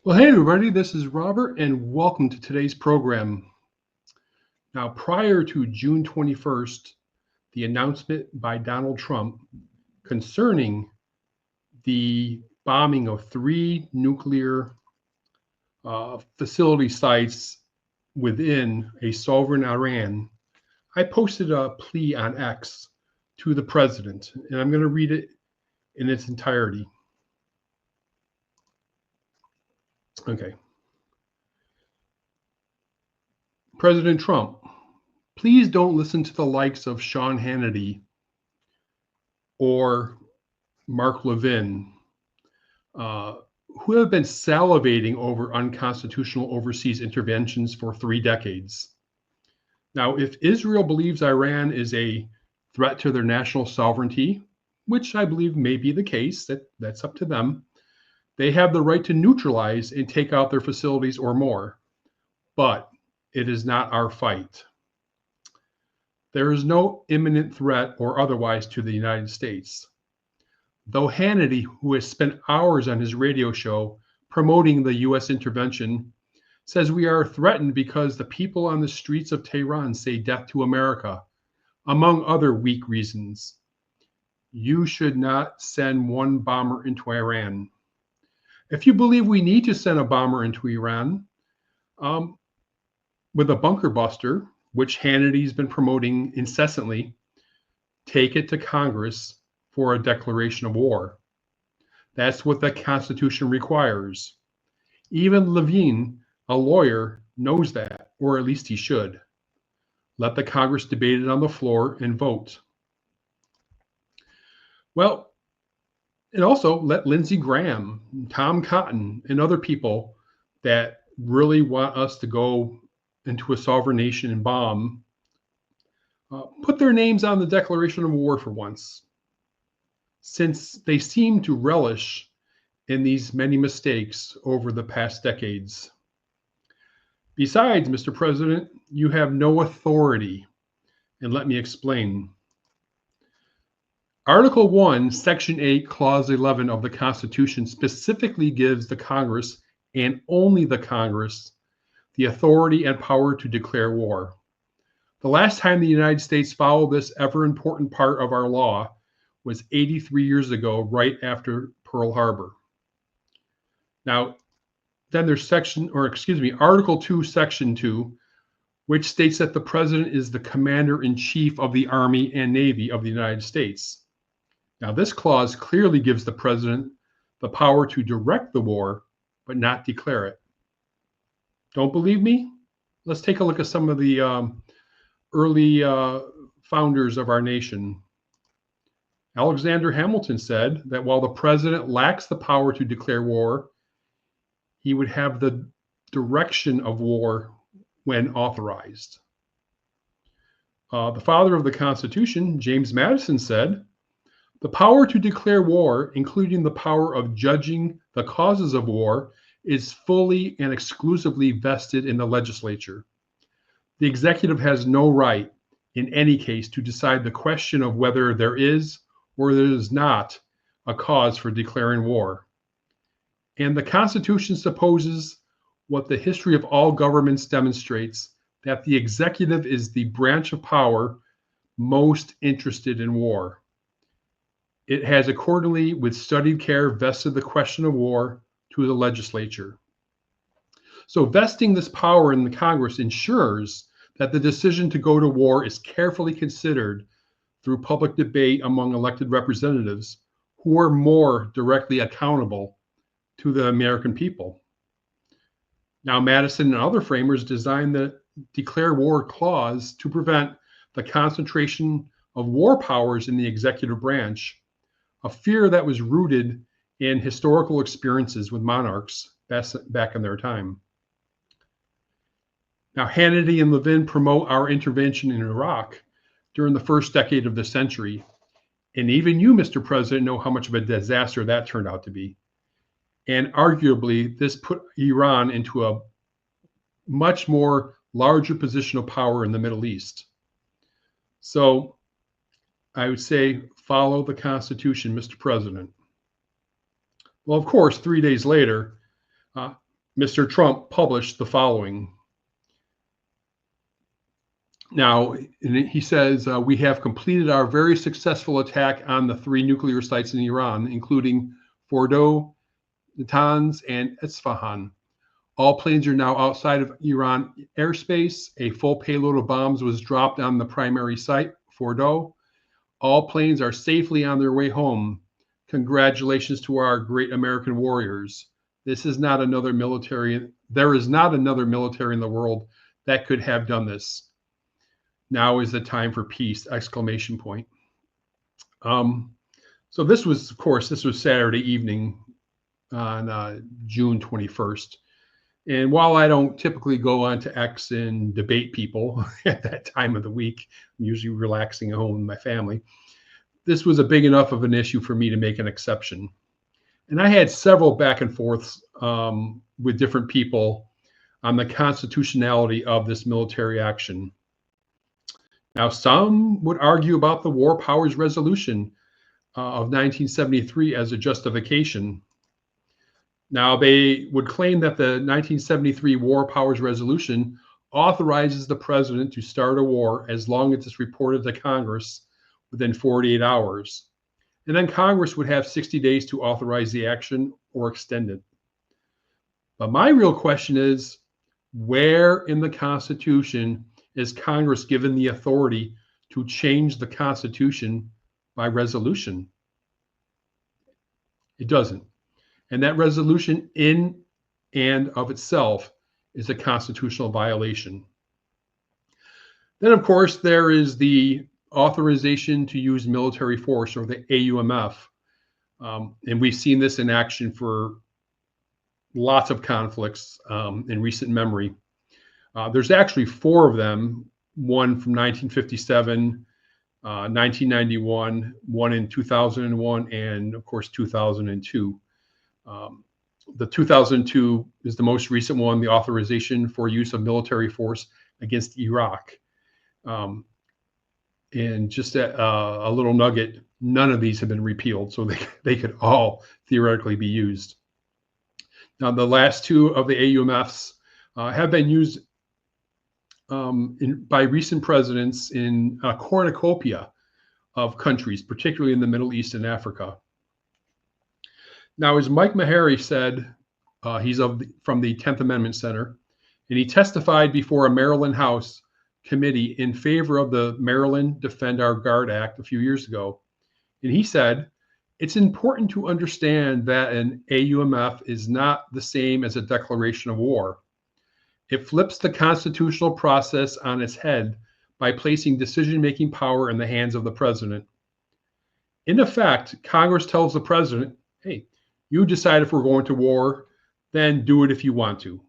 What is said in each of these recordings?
Well, hey everybody, this is Robert, and welcome to today's program. Now, prior to June 21st, the announcement by Donald Trump concerning the bombing of three nuclear facility sites within a sovereign Iran, I posted a plea on X to the president, and I'm going to read it in its entirety. Okay. President Trump, please don't listen to the likes of Sean Hannity or Mark Levin, who have been salivating over unconstitutional overseas interventions for 3 decades. Now, if Israel believes Iran is a threat to their national sovereignty, which I believe may be the case, that's up to them, they have the right to neutralize and take out their facilities or more. But it is not our fight. There is no imminent threat or otherwise to the United States. Though Hannity, who has spent hours on his radio show promoting the U.S. intervention, says we are threatened because the people on the streets of Tehran say death to America, among other weak reasons. You should not send one bomber into Iran. If you believe we need to send a bomber into Iran, with a bunker buster, which Hannity's been promoting incessantly, take it to Congress for a declaration of war. That's what the Constitution requires. Even Levine, a lawyer, knows that, or at least he should. Let the Congress debate it on the floor and vote. Well, and also let Lindsey Graham, Tom Cotton, and other people that really want us to go into a sovereign nation and bomb, put their names on the declaration of war for once, since they seem to relish in these many mistakes over the past decades. Besides, Mr. President, you have no authority, and let me explain. Article 1, Section 8, Clause 11 of the Constitution specifically gives the Congress, and only the Congress, the authority and power to declare war. The last time the United States followed this ever important part of our law was 83 years ago, right after Pearl Harbor. Now, then there's Article 2, Section 2, which states that the President is the Commander-in-Chief of the Army and Navy of the United States. Now, this clause clearly gives the President the power to direct the war, but not declare it. Don't believe me? Let's take a look at some of the early founders of our nation. Alexander Hamilton said that while the president lacks the power to declare war, he would have the direction of war when authorized. The father of the Constitution, James Madison, said, the power to declare war, including the power of judging the causes of war, is fully and exclusively vested in the legislature. The executive has no right, in any case, to decide the question of whether there is or there is not a cause for declaring war. And the Constitution supposes what the history of all governments demonstrates, that the executive is the branch of power most interested in war. It has accordingly, with studied care, vested the question of war to the legislature. So vesting this power in the Congress ensures that the decision to go to war is carefully considered through public debate among elected representatives who are more directly accountable to the American people. Now, Madison and other framers designed the declare war clause to prevent the concentration of war powers in the executive branch, a fear that was rooted in historical experiences with monarchs back in their time. Now, Hannity and Levin promote our intervention in Iraq during the first decade of the century. And even you, Mr. President, know how much of a disaster that turned out to be. And arguably, this put Iran into a much more larger position of power in the Middle East. So I would say follow the Constitution, Mr. President. Well, of course, 3 days later, Mr. Trump published the following. Now, he says, we have completed our very successful attack on the 3 nuclear sites in Iran, including Fordow, Natanz, and Isfahan. All planes are now outside of Iran airspace. A full payload of bombs was dropped on the primary site, Fordow. All planes are safely on their way home. Congratulations to our great American warriors. This is not another military. There is not another military in the world that could have done this. Now is the time for peace! Exclamation point. So this was, of course, this was Saturday evening on June 21st. And while I don't typically go on to X and debate people at that time of the week, I'm usually relaxing at home with my family, this was a big enough of an issue for me to make an exception. And I had several back and forths with different people on the constitutionality of this military action. Now, some would argue about the War Powers Resolution of 1973 as a justification. Now, they would claim that the 1973 War Powers Resolution authorizes the president to start a war as long as it's reported to Congress within 48 hours. And then Congress would have 60 days to authorize the action or extend it. But my real question is, where in the Constitution is Congress given the authority to change the Constitution by resolution? It doesn't. And that resolution in and of itself is a constitutional violation. Then, of course, there is the authorization to use military force, or the AUMF. And we've seen this in action for lots of conflicts in recent memory. There's actually 4 of them, one from 1957, 1991, one in 2001, and of course 2002. The 2002 is the most recent one, the authorization for use of military force against Iraq. And just a little nugget, none of these have been repealed, so they could all theoretically be used. Now, the last 2 of the AUMFs have been used by recent presidents in a cornucopia of countries, particularly in the Middle East and Africa. Now, as Mike Meharry said, he's from the 10th Amendment Center, and he testified before a Maryland House committee in favor of the Maryland Defend Our Guard Act a few years ago. And he said, it's important to understand that an AUMF is not the same as a declaration of war. It flips the constitutional process on its head by placing decision-making power in the hands of the president. In effect, Congress tells the president, hey, you decide if we're going to war, then do it if you want to.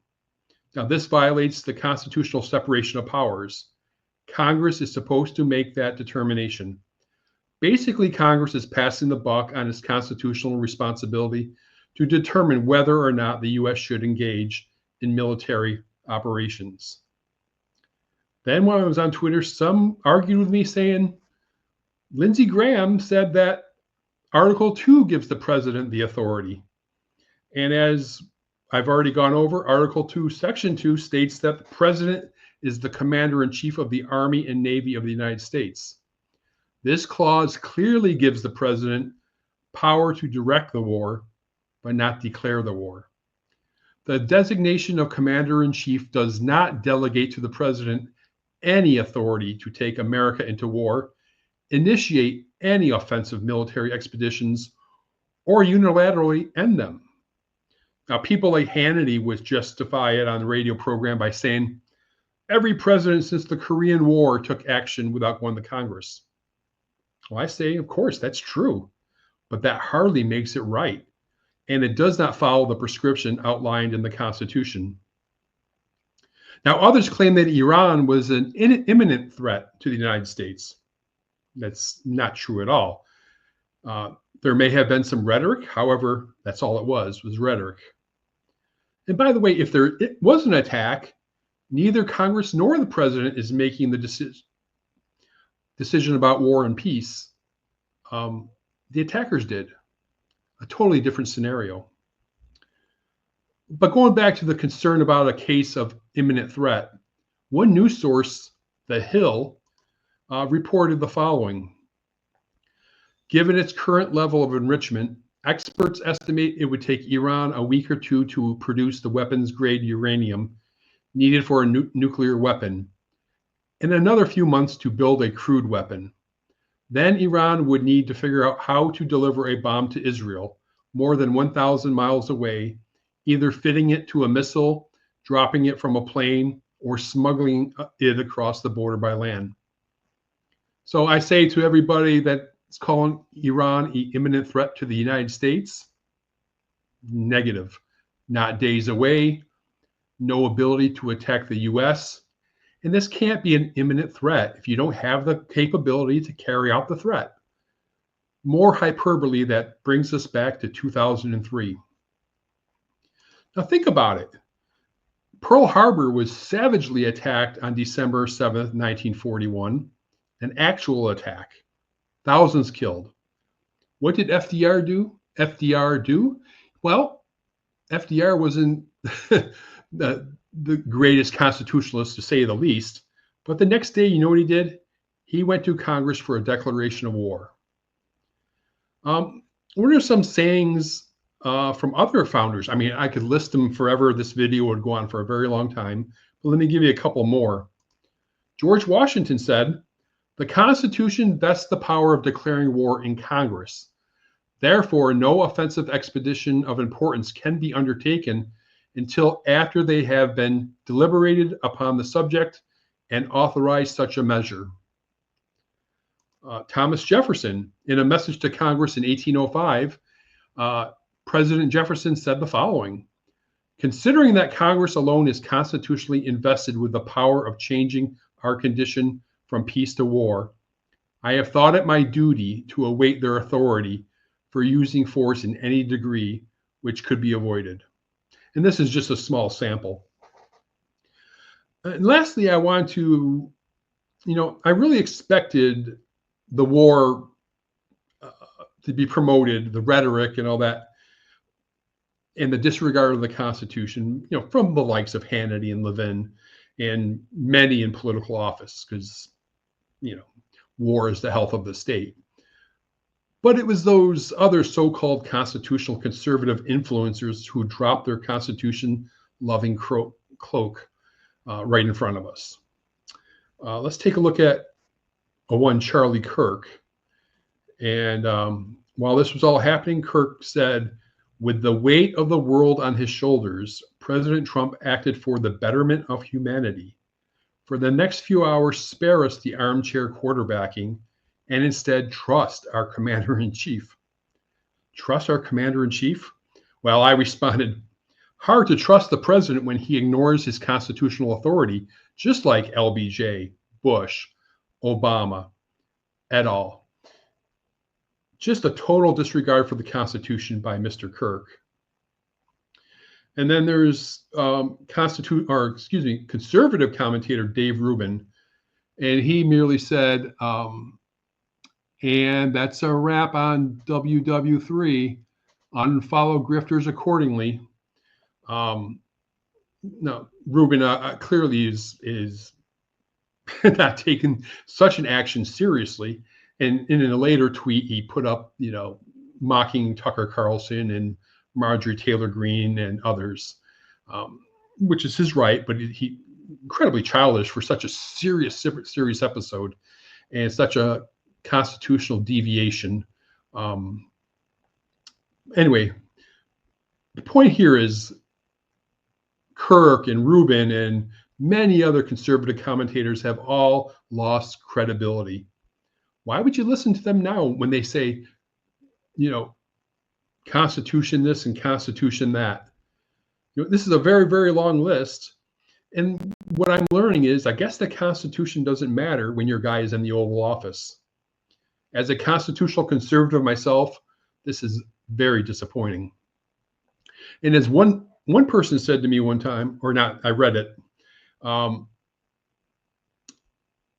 Now, this violates the constitutional separation of powers. Congress is supposed to make that determination. Basically, Congress is passing the buck on its constitutional responsibility to determine whether or not the U.S. should engage in military operations. Then when I was on Twitter, some argued with me saying, Lindsey Graham said that Article 2 gives the president the authority. And as I've already gone over, Article 2, Section 2 states that the president is the commander-in-chief of the Army and Navy of the United States. This clause clearly gives the president power to direct the war, but not declare the war. The designation of commander-in-chief does not delegate to the president any authority to take America into war, initiate any offensive military expeditions, or unilaterally end them. Now, people like Hannity would justify it on the radio program by saying, every president since the Korean War took action without going to Congress. Well, I say, of course, that's true, but that hardly makes it right. And it does not follow the prescription outlined in the Constitution. Now, others claim that Iran was an imminent threat to the United States. That's not true at all. There may have been some rhetoric. However, that's all it was rhetoric. And by the way, if there was an attack, neither Congress nor the president is making the decision about war and peace. The attackers did. A totally different scenario. But going back to the concern about a case of imminent threat, one news source, The Hill, reported the following. Given its current level of enrichment, experts estimate it would take Iran a week or two to produce the weapons-grade uranium needed for a nuclear weapon, and another few months to build a crude weapon. Then Iran would need to figure out how to deliver a bomb to Israel, more than 1,000 miles away, either fitting it to a missile, dropping it from a plane, or smuggling it across the border by land. So I say to everybody that's calling Iran an imminent threat to the United States, negative. Not days away, no ability to attack the US. And this can't be an imminent threat if you don't have the capability to carry out the threat. More hyperbole that brings us back to 2003. Now think about it. Pearl Harbor was savagely attacked on December 7th, 1941, an actual attack. Thousands killed. What did FDR do? Well, FDR wasn't the greatest constitutionalist, to say the least. But the next day, you know what he did? He went to Congress for a declaration of war. What are some sayings from other founders? I mean, I could list them forever. This video would go on for a very long time. But let me give you a couple more. George Washington said, "The Constitution vests the power of declaring war in Congress. Therefore, no offensive expedition of importance can be undertaken until after they have been deliberated upon the subject and authorized such a measure." Thomas Jefferson, in a message to Congress in 1805, President Jefferson said the following: "Considering that Congress alone is constitutionally invested with the power of changing our condition from peace to war, I have thought it my duty to await their authority for using force in any degree which could be avoided." And this is just a small sample. And lastly, I want to, I really expected the war to be promoted, the rhetoric and all that, and the disregard of the Constitution, from the likes of Hannity and Levin and many in political office, because, war is the health of the state. But it was those other so-called constitutional conservative influencers who dropped their Constitution-loving cloak right in front of us. Let's take a look at one Charlie Kirk. And while this was all happening, Kirk said, "With the weight of the world on his shoulders, President Trump acted for the betterment of humanity. For the next few hours, spare us the armchair quarterbacking and instead trust our commander-in-chief." Trust our commander-in-chief? Well, I responded, hard to trust the president when he ignores his constitutional authority, just like LBJ, Bush, Obama, et al. Just a total disregard for the Constitution by Mr. Kirk. And then there's conservative commentator Dave Rubin, and he merely said, "And that's a wrap on WW3. Unfollow grifters accordingly." No, Rubin clearly is not taking such an action seriously. And in a later tweet, he put up, mocking Tucker Carlson and Marjorie Taylor Greene and others, which is his right, but he incredibly childish for such a serious episode and such a constitutional deviation. Anyway, the point here is Kirk and Rubin and many other conservative commentators have all lost credibility. Why would you listen to them now when they say, Constitution this and Constitution that? This is a very, very long list. And what I'm learning is, I guess the Constitution doesn't matter when your guy is in the Oval Office. As a constitutional conservative myself, this is very disappointing. And as one person said to me one time, or not, I read it, and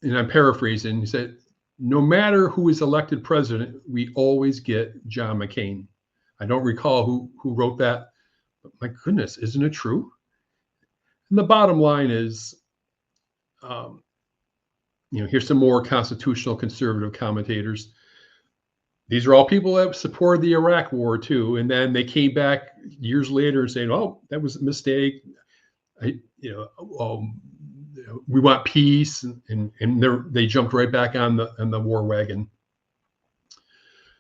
I'm paraphrasing, he said, "No matter who is elected president, we always get John McCain." I don't recall who wrote that, But my goodness, isn't it true? And the bottom line is, here's some more constitutional conservative commentators. These are all people that supported the Iraq War too, and then they came back years later and saying, "Oh, that was a mistake. I, we want peace," and they jumped right back on the war wagon.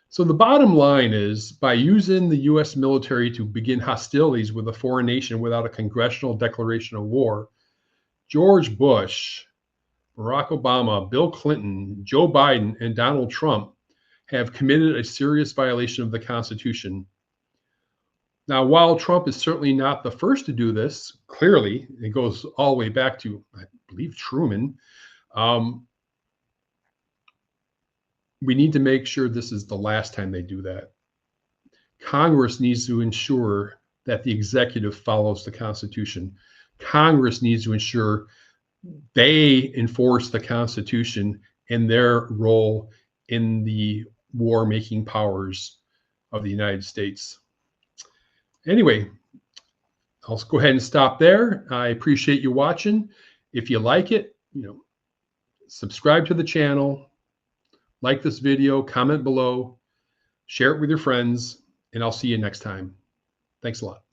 So the bottom line is, by using the U.S. military to begin hostilities with a foreign nation without a congressional declaration of war, George Bush, Barack Obama, Bill Clinton, Joe Biden, and Donald Trump have committed a serious violation of the Constitution. Now, while Trump is certainly not the first to do this, clearly, it goes all the way back to, I believe, Truman. We need to make sure this is the last time they do that. Congress needs to ensure that the executive follows the Constitution. Congress needs to ensure they enforce the Constitution and their role in the war-making powers of the United States. Anyway, I'll go ahead and stop there. I appreciate you watching. If you like it, subscribe to the channel, like this video, comment below, share it with your friends, and I'll see you next time. Thanks a lot.